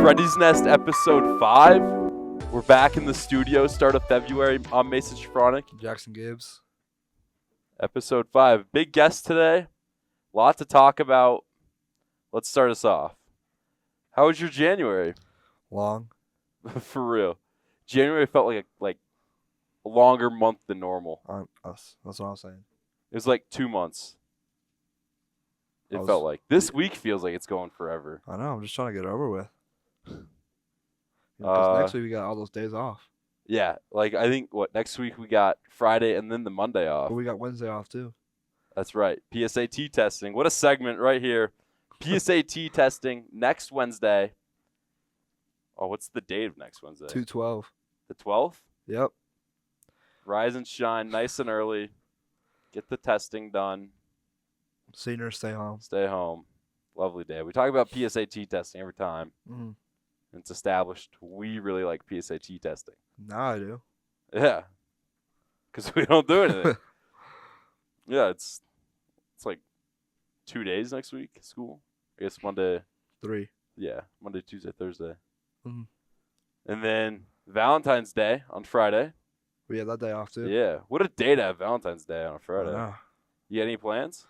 Freddy's Nest episode 5. We're back in the studio, start of February. I'm Mason Shafranek. Jaxson Gibbs. Episode 5. Big guest today. Lot to talk about. Let's start us off. How was your January? Long. For real. January felt like a longer month than normal. Us. That's what I'm saying. It was like 2 months. It felt like. This week feels like it's going forever. I know. I'm just trying to get it over with. Because next week we got all those days off. Yeah. Like, I think, next week we got Friday and then the Monday off. But we got Wednesday off, too. That's right. PSAT testing. What a segment right here. PSAT testing next Wednesday. Oh, what's the date of next Wednesday? 2/12. The 12th? Yep. Rise and shine nice and early. Get the testing done. Seniors stay home. Stay home. Lovely day. We talk about PSAT testing every time. Mm-hmm. It's established we really like PSAT testing. Now I do. Yeah. Because we don't do anything. Yeah, it's like 2 days next week, school. I guess Monday. 3. Yeah, Monday, Tuesday, Thursday. Mm-hmm. And then Valentine's Day on Friday. We had that day off, too. Yeah. What a day to have Valentine's Day on a Friday. I know. You got any plans?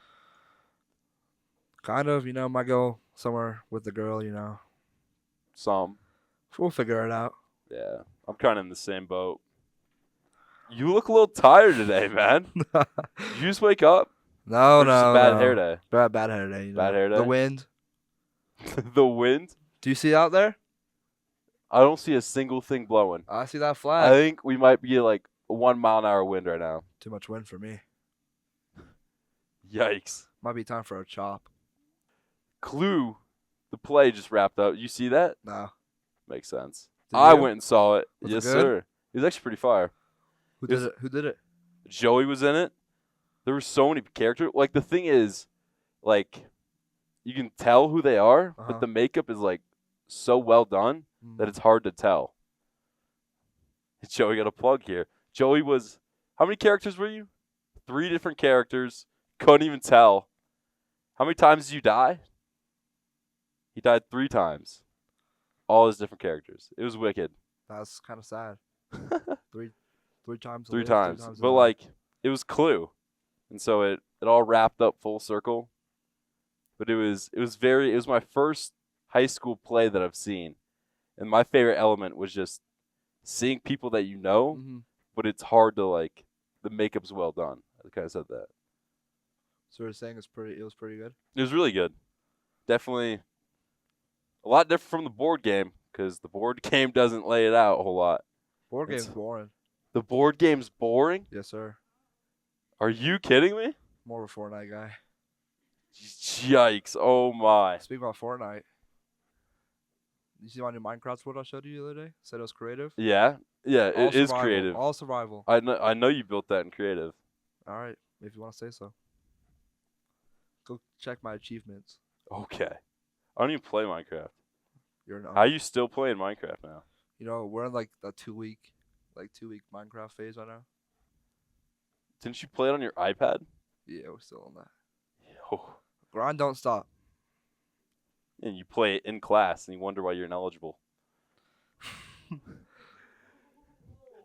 Kind of, might go somewhere with the girl, Some. We'll figure it out. Yeah. I'm kind of in the same boat. You look a little tired today, man. Did you just wake up? No. Bad hair day. Bad hair day. Bad hair day? The wind. The wind? Do you see it out there? I don't see a single thing blowing. I see that I flag. think we might be like a 1 mile an hour wind right now. Too much wind for me. Yikes. Might be time for a chop. Clue, the play just wrapped up. You see that? No. Makes sense. Did I you? went and saw it. Was it Yes, good? sir. It was actually pretty fire. Who It was- did it? Who did it? Joey was in it. There were so many characters. Like, the thing is, like, you can tell who they are, Uh-huh. but the makeup is, like, so well done that it's hard to tell. Joey got a plug here. Joey was, how many characters were you? 3 different characters. Couldn't even tell. How many times did you die? He died 3 times. All his different characters. It was wicked. That's kind of sad. Three times. to 3 live, times. to But, die. like, it was Clue. And so it all wrapped up full circle. But it was my first high school play that I've seen. And my favorite element was just seeing people that you know, Mhm. but it's hard to, like, the makeup's well done. I kind of said that. So you're saying it was pretty good? It was really good. Definitely a lot different from the board game because the board game doesn't lay it out a whole lot. Board It's- game's boring. The board game's boring? Yes, sir. Are you kidding me? More of a Fortnite guy. Yikes. Oh, my. Speaking about Fortnite, you see my new Minecraft sword I showed you the other day? Said it was creative. Yeah. Yeah, it All is survival. creative. All survival. I know you built that in creative. All right, if you want to say so. Go check my achievements. Okay. I don't even play Minecraft. You're an How are you still playing Minecraft now? we're in like the 2-week Minecraft phase right now. Didn't you play it on your iPad? Yeah, we're still on that. Oh. Grind don't stop. And you play it in class and you wonder why you're ineligible.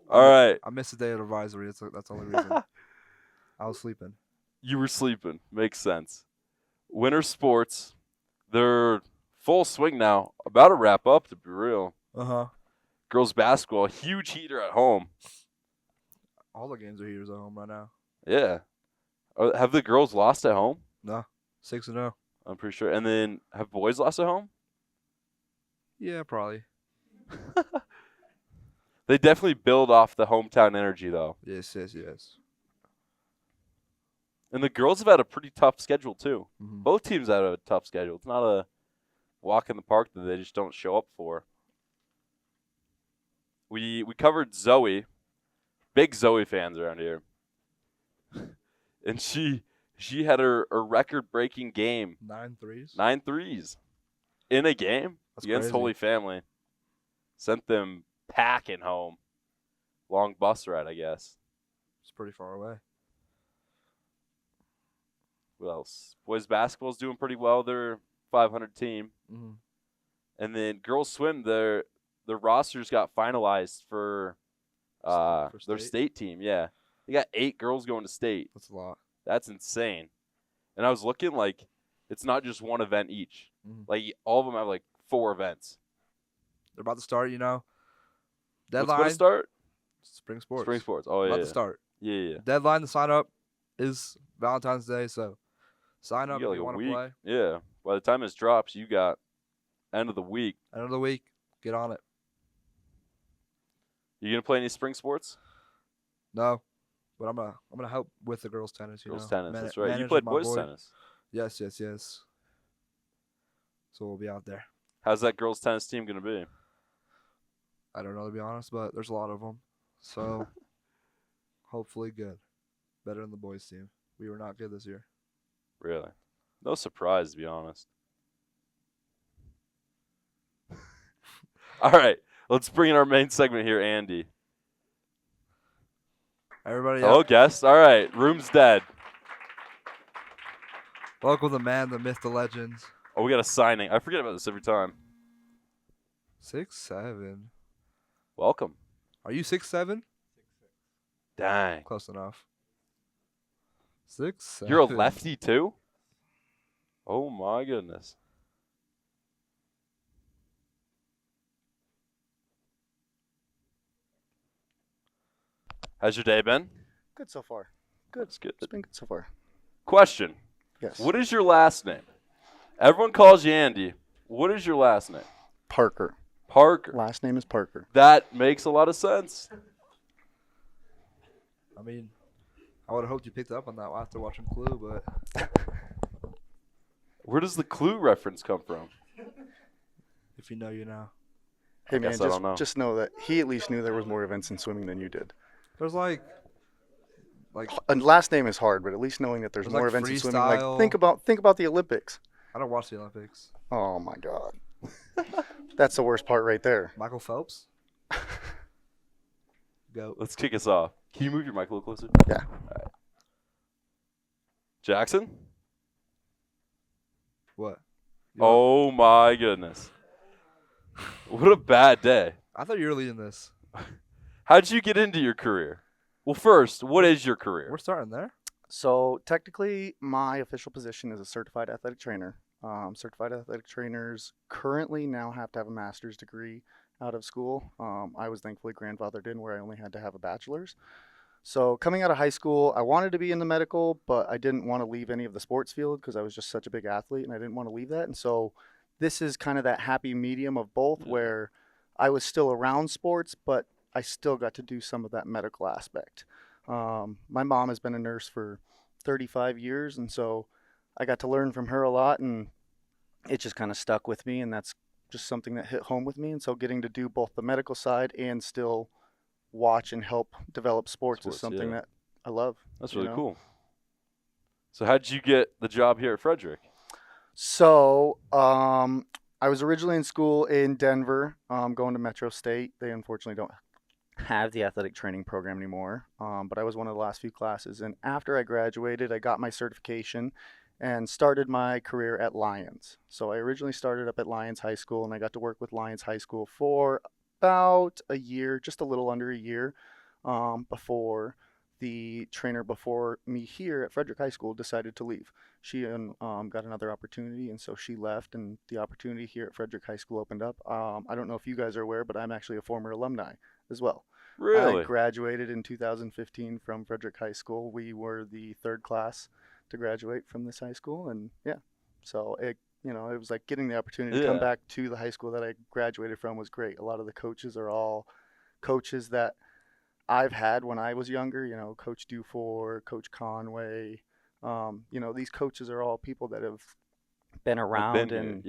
All right. I missed a day of advisory. That's the only reason. I was sleeping. You were sleeping. Makes sense. Winter sports, they're full swing now. About to wrap up, to be real. Uh-huh. Girls basketball, huge heater at home. All the games are heaters at home right now. Yeah. Have the girls lost at home? No. 6-0. I'm pretty sure. And then have boys lost at home? Yeah, probably. They definitely build off the hometown energy, though. Yes. And the girls have had a pretty tough schedule, too. Mm-hmm. Both teams have a tough schedule. It's not a walk in the park that they just don't show up for. We covered Zoe. Big Zoe fans around here. And she had her record-breaking game. 9 threes. 9 threes in a game That's against crazy. Holy Family. Sent them packing home. Long bus ride, I guess. It's pretty far away. What else? Boys basketball's doing pretty well. They're a 500 team. Mm-hmm. And then girls swim, their rosters got finalized for their state team. Yeah, they got 8 girls going to state. That's a lot. That's insane. And I was looking like it's not just one event each. Like all of them have like 4 events. They're about to start. Deadline. What's going to start? Spring sports. Spring sports. Oh yeah. About to start. Yeah. Deadline to sign up is Valentine's Day, so sign up if like you want to play. Yeah. By the time this drops, you got end of the week. End of the week. Get on it. You gonna play any spring sports? No, but I'm gonna help with the girls' tennis. Girls' tennis. That's right. You played boys' tennis. Yes. So we'll be out there. How's that girls' tennis team gonna be? I don't know, to be honest, but there's a lot of them. So hopefully good. Better than the boys' team. We were not good this year. Really? No surprise, to be honest. All right. Let's bring in our main segment here, Andy. Everybody. Hello, guests. All right. Room's dead. Welcome the man, the myth, the legend. Oh, we got a signing. I forget about this every time. 6'7". Welcome. Are you 6'7"? Dang. Close enough. 6'7". You're a lefty too? Oh my goodness. How's your day been? Good so far. Good. It's good. It's been good so far. Question. Yes. What is your last name? Everyone calls you Andy. What is your last name? Parker. Parker. Last name is Parker. That makes a lot of sense. I mean, I would have hoped you picked up on that after watching Clue, but Where does the Clue reference come from? if you know, you know. Hey man, guess I don't know. just know that he at least knew there was more events in swimming than you did. There's like And last name is hard, but at least knowing that there's more events in swimming. Like freestyle. think about the Olympics. I don't watch the Olympics. Oh my God. That's the worst part right there. Michael Phelps. Go. Let's kick us off. Can you move your mic a little closer? Yeah. All right. Jaxson? What? Oh my goodness. What a bad day. I thought you were leading this. How'd you get into your career? Well, first, what is your career? We're starting there. So technically, my official position is a certified athletic trainer. Certified athletic trainers currently now have to have a master's degree out of school. I was thankfully grandfathered in where I only had to have a bachelor's. So coming out of high school, I wanted to be in the medical, but I didn't want to leave any of the sports field because I was just such a big athlete and I didn't want to leave that. And so this is kind of that happy medium of both where I was still around sports, but I still got to do some of that medical aspect. My mom has been a nurse for 35 years, and so I got to learn from her a lot, and it just kind of stuck with me, and that's just something that hit home with me. And so getting to do both the medical side and still watch and help develop sports is something that I love. That's really cool. So how did you get the job here at Frederick? So I was originally in school in Denver, going to Metro State. They unfortunately don't have the athletic training program anymore, but I was one of the last few classes. And after I graduated, I got my certification and started my career at Lions. So I originally started up at Lions High School, and I got to work with Lions High School for about a year, just a little under a year, before the trainer before me here at Frederick High School decided to leave. She got another opportunity, and so she left, and the opportunity here at Frederick High School opened up. I don't know if you guys are aware, but I'm actually a former alumni as well. Really? I graduated in 2015 from Frederick High School. We were the third class to graduate from this high school, and so it was like getting the opportunity to come back to the high school that I graduated from was great. A lot of the coaches are all coaches that I've had when I was younger, Coach Dufour, Coach Conway. These coaches are all people that have been around and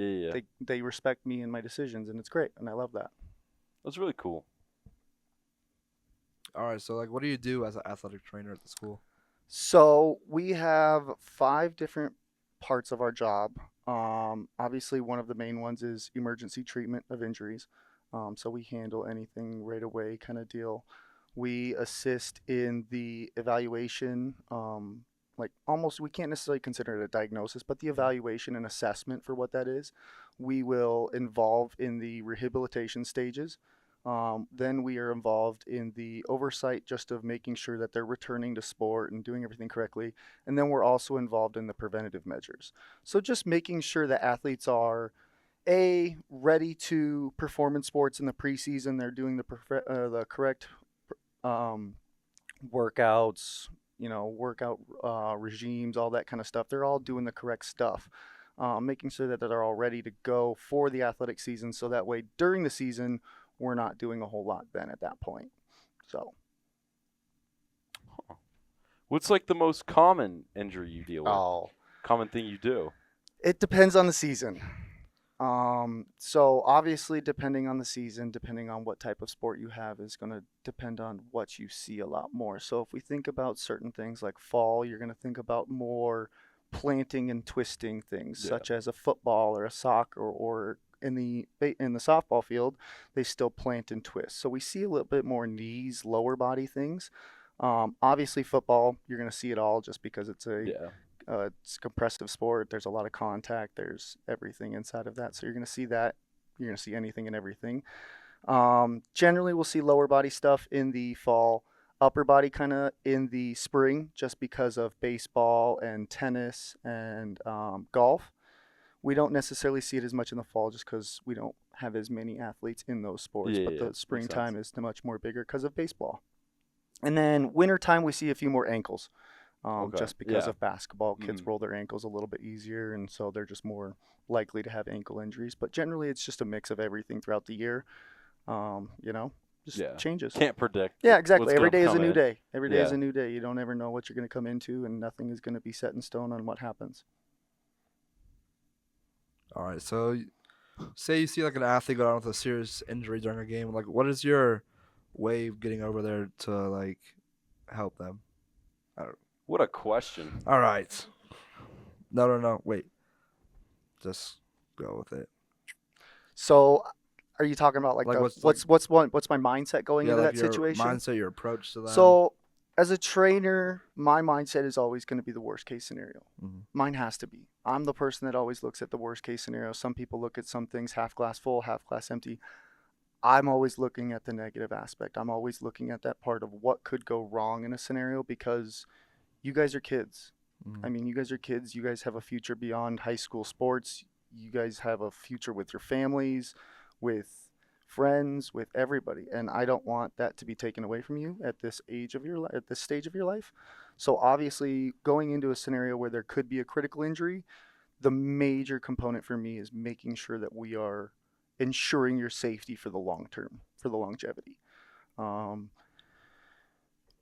they respect me and my decisions, and it's great, and I love that. That's really cool. All right, so what do you do as an athletic trainer at the school? So we have 5 different parts of our job. Obviously, one of the main ones is emergency treatment of injuries. So we handle anything right away kind of deal. We assist in the evaluation like almost, we can't necessarily consider it a diagnosis, but the evaluation and assessment for what that is. We will involve in the rehabilitation stages. Then we are involved in the oversight just of making sure that they're returning to sport and doing everything correctly. And then we're also involved in the preventative measures. So just making sure that athletes are ready to perform in sports in the preseason. They're doing the correct workouts, workout regimes, all that kind of stuff. They're all doing the correct stuff. Making sure that they're all ready to go for the athletic season, so that way during the season we're not doing a whole lot then at that point. So, What's like the most common injury you deal with? oh, Common thing you do? it depends on the season. So obviously, depending on the season, depending on what type of sport you have, is going to depend on what you see a lot more. So if we think about certain things like fall, you're going to think about more planting and twisting things, such as a football or a soccer, or in the softball field, they still plant and twist. So we see a little bit more knees, lower body things. Obviously, football, you're going to see it all just because it's it's a compressive sport. There's a lot of contact. There's everything inside of that. So you're going to see that. You're going to see anything and everything. Generally, we'll see lower body stuff in the fall, upper body kind of in the spring, just because of baseball and tennis and golf. We don't necessarily see it as much in the fall just because we don't have as many athletes in those sports. But the springtime is much more bigger because of baseball. And then wintertime, we see a few more ankles. Just because of basketball, kids roll their ankles a little bit easier, and so they're just more likely to have ankle injuries. But generally, it's just a mix of everything throughout the year. Changes. Can't predict. Yeah, exactly. Every day is a new in. day. Every day is a new day. You don't ever know what you're going to come into, and nothing is going to be set in stone on what happens. All right, so say you see like an athlete go down with a serious injury during a game. Like, what is your way of getting over there to like help them? What a question. All right. No. Wait. Just go with it. So, are you talking about like what's my mindset going into like that situation? Mindset, your approach to that. So, as a trainer, my mindset is always going to be the worst case scenario. Mm-hmm. Mine has to be. I'm the person that always looks at the worst case scenario. Some people look at some things half glass full, half glass empty. I'm always looking at the negative aspect. I'm always looking at that part of what could go wrong in a scenario, because you guys are kids. Mm-hmm. I mean, you guys are kids. You guys have a future beyond high school sports. You guys have a future with your families, with friends, with everybody. And I don't want that to be taken away from you at this age of your at this stage of your life. So obviously, going into a scenario where there could be a critical injury, the major component for me is making sure that we are ensuring your safety for the long term, for the longevity.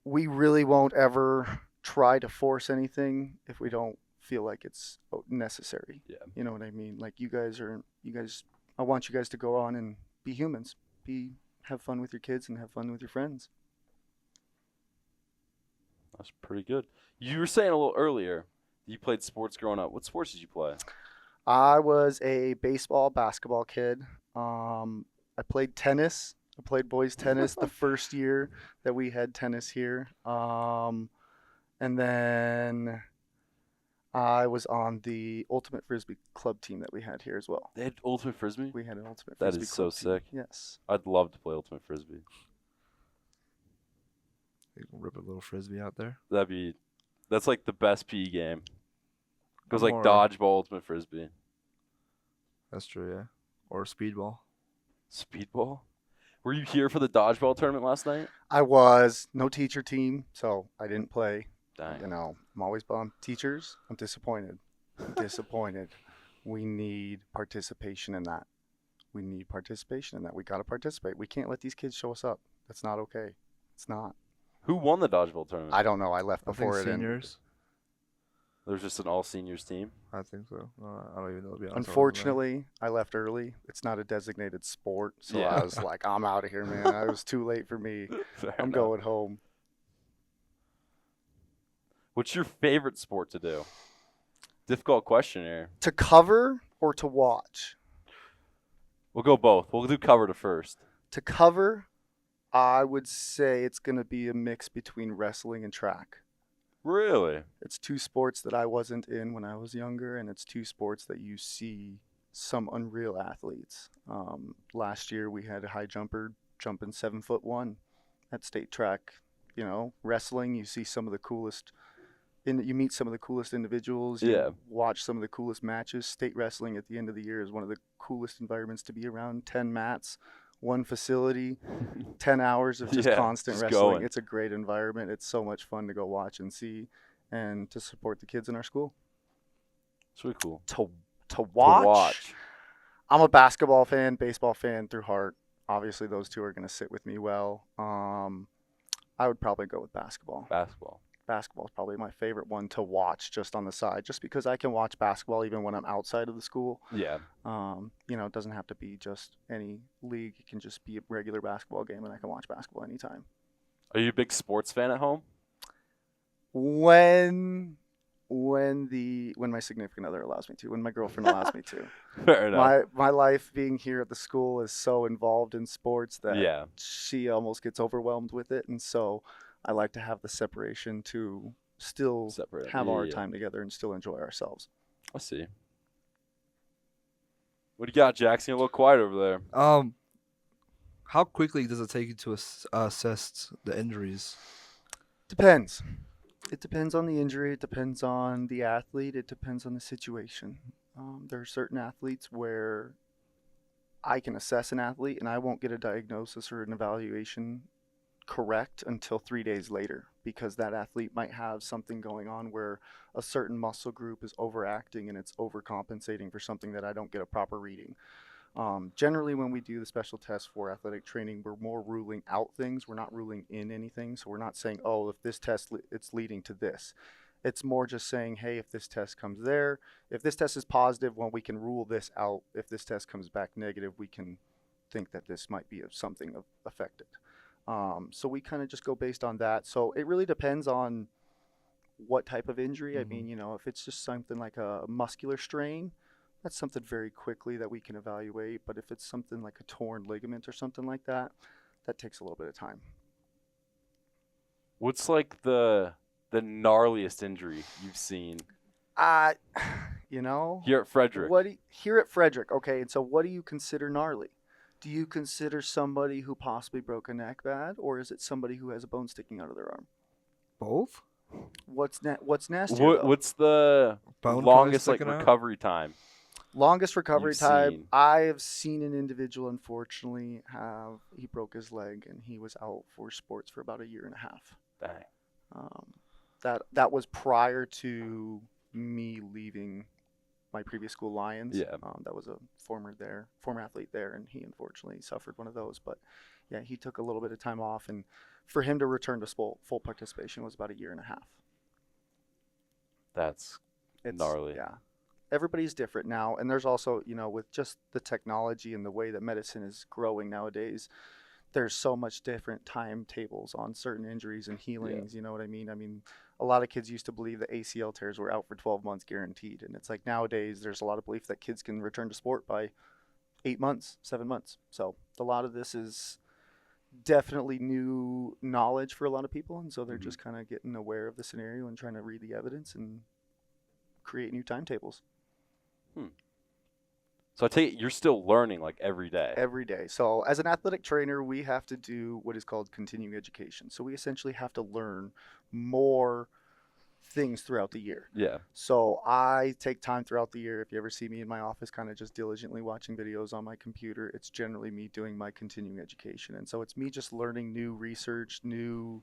We really won't ever try to force anything if we don't feel like it's necessary. Yeah. You know what I mean? Like you guys, I want you guys to go on and be humans, have fun with your kids and have fun with your friends. That's pretty good. You were saying a little earlier you played sports growing up. What sports did you play? I was a baseball, basketball kid. I played tennis. I played boys tennis the first year that we had tennis here. And then I was on the Ultimate Frisbee club team that we had here as well. They had Ultimate Frisbee? We had an Ultimate Frisbee That is so sick. Yes. I'd love to play Ultimate Frisbee. You can rip a little frisbee out there. That's like the best PE game. It goes like Or- dodgeball, Ultimate Frisbee. That's true, yeah. Or speedball. Speedball? Were you here for the dodgeball tournament last night? I was. No teacher team, so I didn't play. Dang. You know, I'm always bummed. Teachers, I'm disappointed. We need participation in that. We got to participate. We can't let these kids show us up. That's not okay. It's not. Who won the dodgeball tournament? I don't know. I left I think before it ended. seniors. There was just an all-seniors team. I think so. I don't even know. To be honest. Unfortunately, I left early. It's not a designated sport, so Yeah. I was like, I'm out of here, man. It was too late for me. Fair I'm enough. going home. What's your favorite sport to do? Difficult question here. To cover or to watch? We'll go both. We'll do cover to first. To cover, I would say it's going to be a mix between wrestling and track. Really? It's two sports that I wasn't in when I was younger, and it's two sports that you see some unreal athletes. Last year we had a high jumper jumping 7'1" at state track. Wrestling, you see some of the coolest. You meet some of the coolest individuals. You Yeah. watch some of the coolest matches. State wrestling at the end of the year is one of the coolest environments to be around. 10 mats, one facility, 10 hours of just Yeah, constant just wrestling. going. It's a great environment. It's so much fun to go watch and see, and to support the kids in our school. It's really cool. To watch. To watch. I'm a basketball fan, baseball fan through heart. Obviously, those two are going to sit with me well. I would probably go with basketball. Basketball is probably my favorite one to watch just on the side, just because I can watch basketball even when I'm outside of the school. Yeah. It doesn't have to be just any league. It can just be a regular basketball game, and I can watch basketball anytime. Are you a big sports fan at home? When my significant other allows me to, when my girlfriend allows me to. Fair enough. My life being here at the school is so involved in sports that Yeah. she almost gets overwhelmed with it, and so I like to have the separation to still Separate. have Yeah, our yeah. time together and still enjoy ourselves. I see. What do you got, Jackson? You're a little quiet over there. How quickly does it take you to assess the injuries? Depends. It depends on the injury. It depends on the athlete. It depends on the situation. There are certain athletes where I can assess an athlete and I won't get a diagnosis or an evaluation correct until 3 days later, because that athlete might have something going on where a certain muscle group is overacting and it's overcompensating for something that I don't get a proper reading. Generally, when we do the special test for athletic training, we're more ruling out things. We're not ruling in anything. So we're not saying, oh, if this test, it's leading to this. It's more just saying, hey, if this test comes there, if this test is positive, well, we can rule this out. If this test comes back negative, we can think that this might be something affected. So we kind of just go based on that. So it really depends on what type of injury. Mm-hmm. I mean, if it's just something like a muscular strain, that's something very quickly that we can evaluate. But if it's something like a torn ligament or something like that, that takes a little bit of time. What's like the gnarliest injury you've seen here at Frederick? Here at Frederick, okay, and so what do you consider gnarly? Do you consider somebody who possibly broke a neck bad, or is it somebody who has a bone sticking out of their arm? Both? What's nastier, though? What's the Bone longest sticking out? recovery time? Longest recovery You've time. seen? I have seen an individual, unfortunately, he broke his leg and he was out for sports for about 1.5 years. Dang. That was prior to me leaving my previous school, Lions. Yeah. That was a former athlete there, and he unfortunately suffered one of those. But yeah, he took a little bit of time off, and for him to return to full participation was about 1.5 years. That's gnarly. Yeah. Everybody's different now, and there's also, with just the technology and the way that medicine is growing nowadays, there's so much different timetables on certain injuries and healings. Yeah. You know what I mean? I mean, a lot of kids used to believe that ACL tears were out for 12 months guaranteed, and it's like nowadays there's a lot of belief that kids can return to sport by 8 months, 7 months. So a lot of this is definitely new knowledge for a lot of people, and so they're just kind of getting aware of the scenario and trying to read the evidence and create new timetables. So I take it you're still learning like every day. Every day. So as an athletic trainer, we have to do what is called continuing education. So we essentially have to learn more things throughout the year. Yeah. So I take time throughout the year. If you ever see me in my office kind of just diligently watching videos on my computer, it's generally me doing my continuing education. And so it's me just learning new research, new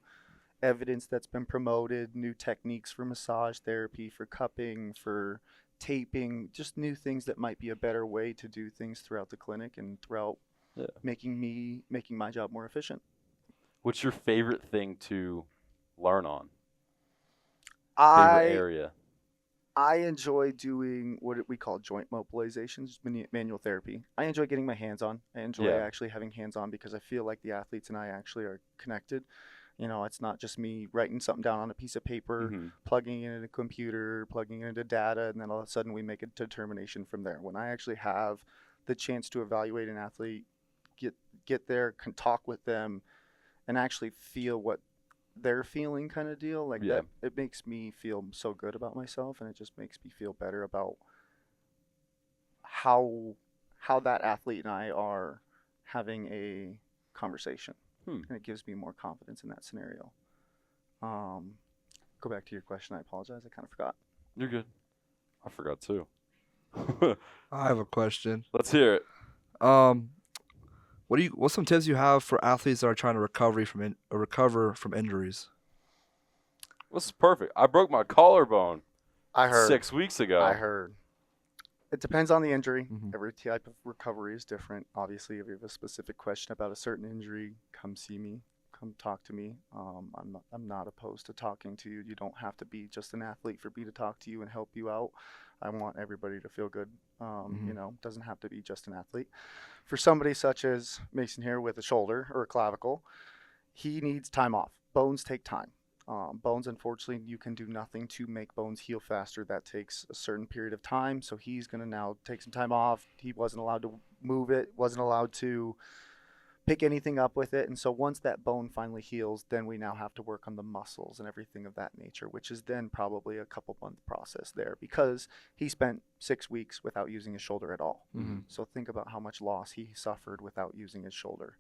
evidence that's been promoted, new techniques for massage therapy, for cupping, for taping, just new things that might be a better way to do things throughout the clinic and throughout making my job more efficient. What's your favorite thing to learn on? Favorite area? I enjoy doing what we call joint mobilizations, manual therapy. I enjoy getting my hands on. I enjoy actually having hands on because I feel like the athletes and I actually are connected. It's not just me writing something down on a piece of paper, plugging it in a computer, plugging it into data, and then all of a sudden we make a determination from there. When I actually have the chance to evaluate an athlete, get there, can talk with them, and actually feel what their feeling kind of deal. Like Yeah. that, it makes me feel so good about myself, and it just makes me feel better about how that athlete and I are having a conversation, and it gives me more confidence in that scenario. Go back to your question. I apologize. I kind of forgot. You're good. I forgot too. I have a question. Let's hear it. What's some tips you have for athletes that are trying to recover from injuries? This is perfect. I broke my collarbone I heard. 6 weeks ago. I heard. It depends on the injury. Mhm. Every type of recovery is different. Obviously, if you have a specific question about a certain injury, come see me. Come talk to me. I'm not opposed to talking to you. You don't have to be just an athlete for me to talk to you and help you out. I want everybody to feel good. You know, doesn't have to be just an athlete. For somebody such as Mason here with a shoulder or a clavicle, he needs time off. Bones take time. Bones, unfortunately, you can do nothing to make bones heal faster. That takes a certain period of time. So he's going to now take some time off. He wasn't allowed to move it, wasn't allowed to pick anything up with it. And so once that bone finally heals, then we now have to work on the muscles and everything of that nature, which is then probably a couple month process there because he spent 6 weeks without using his shoulder at all. Mm-hmm. So think about how much loss he suffered without using his shoulder.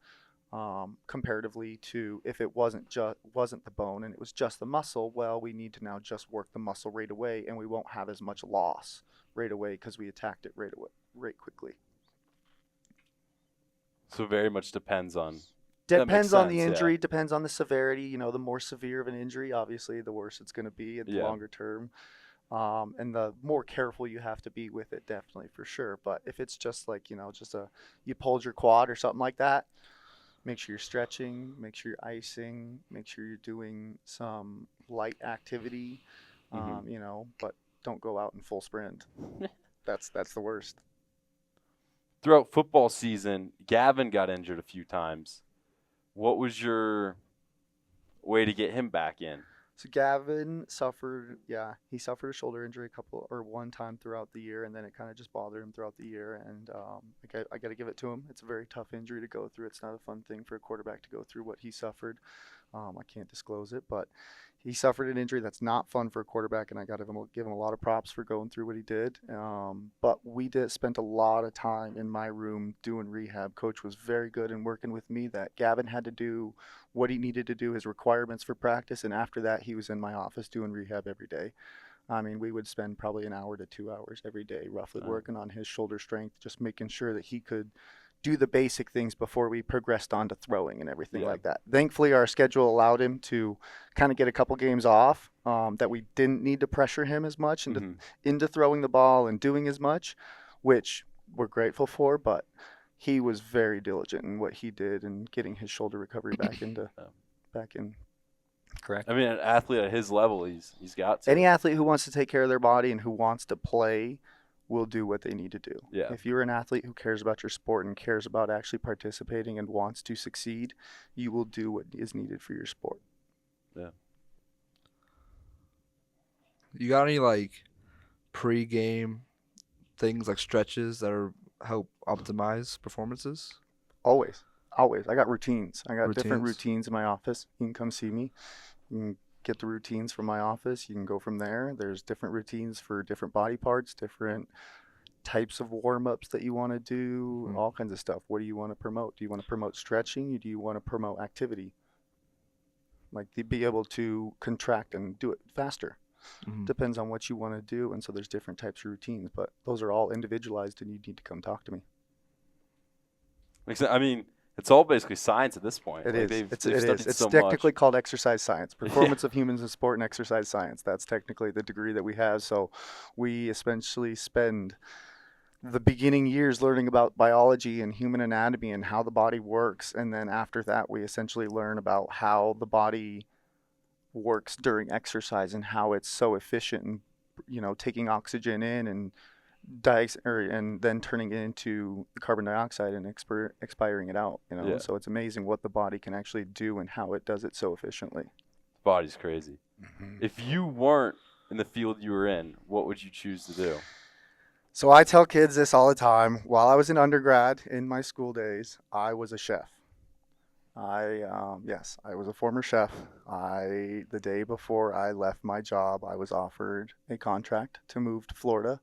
Comparatively to if it wasn't the bone and it was just the muscle, well, we need to now just work the muscle right away, and we won't have as much loss right away because we attacked it right quickly. So very much depends on. Depends on the sense, injury, yeah. depends on the severity. You know, the more severe of an injury, obviously, the worse it's going to be in the Yeah. longer term. And the more careful you have to be with it, definitely, for sure. But if it's just like, you know, you pulled your quad or something like that, make sure you're stretching, make sure you're icing, make sure you're doing some light activity, you know, but don't go out in full sprint. That's the worst. Throughout football season, Gavin got injured a few times. What was your way to get him back in? So Gavin suffered a shoulder injury one time throughout the year, and then it kind of just bothered him throughout the year. And I got to give it to him. It's a very tough injury to go through. It's not a fun thing for a quarterback to go through what he suffered. I can't disclose it, but he suffered an injury that's not fun for a quarterback, and I got to give him a lot of props for going through what he did. But we spent a lot of time in my room doing rehab. Coach was very good in working with me that Gavin had to do what he needed to do, his requirements for practice, and after that he was in my office doing rehab every day. I mean, we would spend probably an hour to 2 hours every day roughly working on his shoulder strength, just making sure that he could do the basic things before we progressed on to throwing and everything like that. Thankfully, our schedule allowed him to kind of get a couple games off, that we didn't need to pressure him as much into throwing the ball and doing as much, which we're grateful for, but he was very diligent in what he did and getting his shoulder recovery back in. Correct. I mean, an athlete at his level, he's got to. Any athlete who wants to take care of their body and who wants to play will do what they need to do. Yeah. If you're an athlete who cares about your sport and cares about actually participating and wants to succeed, you will do what is needed for your sport. Yeah. You got any like pre-game things like stretches that help optimize performances? Always. I got routines. I got different Routines? routines in my office. You can come see me. You can get the routines from my office. You can go from there. There's different routines for different body parts, different types of warm-ups that you want to do, all kinds of stuff. What do you want to promote? Do you want to promote stretching? Do you want to promote activity? Like to be able to contract and do it faster. Depends on what you want to do. And so there's different types of routines, but those are all individualized and you need to come talk to me. I mean, it's all basically science at this point. It like is. They've It's studied so technically much. called exercise science. Performance of humans in sport and exercise science. That's technically the degree that we have. So we essentially spend the beginning years learning about biology and human anatomy and how the body works. And then after that, we essentially learn about how the body works during exercise and how it's so efficient and, you know, taking oxygen in and and then turning it into carbon dioxide and expiring it out, you know. Yeah. So it's amazing what the body can actually do and how it does it so efficiently. Body's crazy. If you weren't in the field you were in, what would you choose to do? So I tell kids this all the time. While I was in undergrad in my school days, I was a chef. Yes, I was a former chef. The day before I left my job, I was offered a contract to move to Florida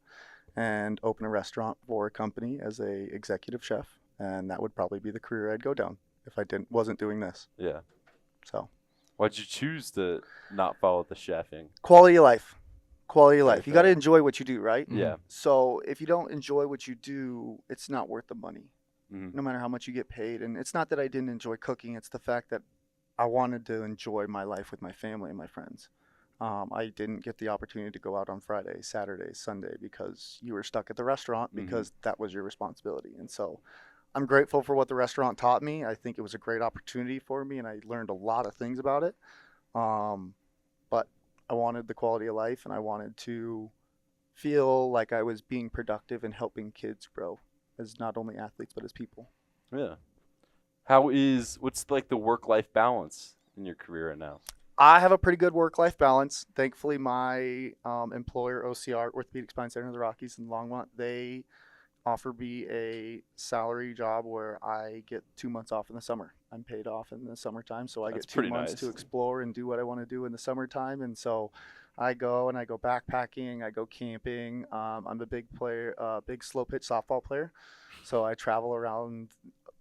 and open a restaurant for a company as a executive chef, and that would probably be the career I'd go down if I wasn't doing this. Yeah. So, Why'd you choose to not follow the chefing? quality of life. Quality of Very life. You got to fair. enjoy what you do, right? Yeah. So, if you don't enjoy what you do, it's not worth the money, Mhm. no matter how much you get paid. And it's not that I didn't enjoy cooking, it's the fact that I wanted to enjoy my life with my family and my friends. I didn't get the opportunity to go out on Friday, Saturday, Sunday because you were stuck at the restaurant because that was your responsibility. And so I'm grateful for what the restaurant taught me. I think it was a great opportunity for me and I learned a lot of things about it. But I wanted the quality of life and I wanted to feel like I was being productive and helping kids grow as not only athletes but as people. Yeah. What's like the work-life balance in your career right now? I have a pretty good work-life balance. Thankfully, my employer, OCR, Orthopedic Spine Center of the Rockies in Longmont, they offer me a salary job where I get 2 months off in the summer. I'm paid off in the summertime, so I That's get 2 pretty months nice. to explore and do what I want to do in the summertime. And so I go backpacking, I go camping. I'm a big player, big slow pitch softball player, so I travel around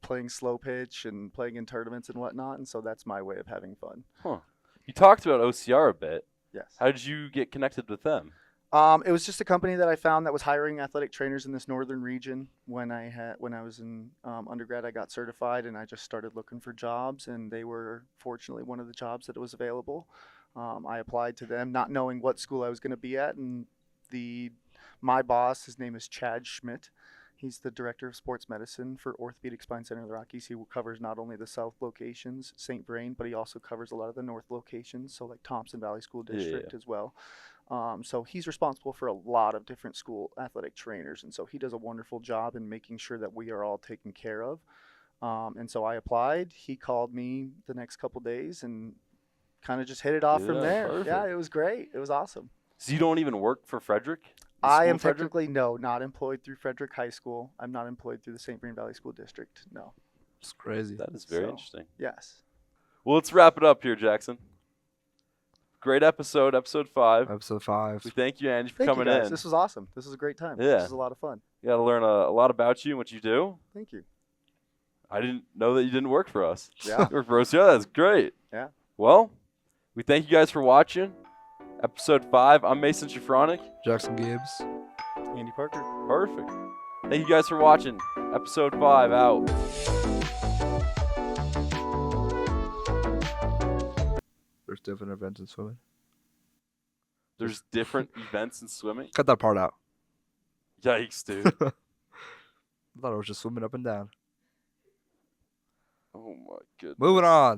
playing slow pitch and playing in tournaments and whatnot. And so that's my way of having fun. Huh. You talked about OCR a bit. Yes. How did you get connected with them? It was just a company that I found that was hiring athletic trainers in this northern region. When I was in undergrad, I got certified and I just started looking for jobs, and they were fortunately one of the jobs that was available. I applied to them, not knowing what school I was going to be at, and my boss, his name is Chad Schmidt. He's the director of sports medicine for Orthopedic Spine Center of the Rockies. He covers not only the south locations, St. Vrain, but he also covers a lot of the north locations, so like Thompson Valley School District as well. So he's responsible for a lot of different school athletic trainers, and so he does a wonderful job in making sure that we are all taken care of. And so I applied. He called me the next couple days and kind of just hit it off from there. Perfect. Yeah, it was great. It was awesome. So you don't even work for Frederick? I am technically not employed through Frederick High School. I'm not employed through the St. Vrain Valley School District. No. It's crazy. That is very interesting. Yes. Well, let's wrap it up here, Jaxson. Great episode 5. Episode 5. We thank you, Andy, for Thank you, coming guys. in. This was awesome. This was a great time. Yeah. This was a lot of fun. You got to learn a lot about you and what you do. Thank you. I didn't know that you didn't work for us. Yeah. You work for us. Yeah, that's great. Yeah. Well, we thank you guys for watching. Episode 5. I'm Mason Shafranek. Jaxson Gibbs. Andy Parker. Perfect. Thank you guys for watching. Episode 5 out. There's different events in swimming. There's different events in swimming. Cut that part out. Yikes, dude. I thought it was just swimming up and down. Oh, my goodness. Moving on.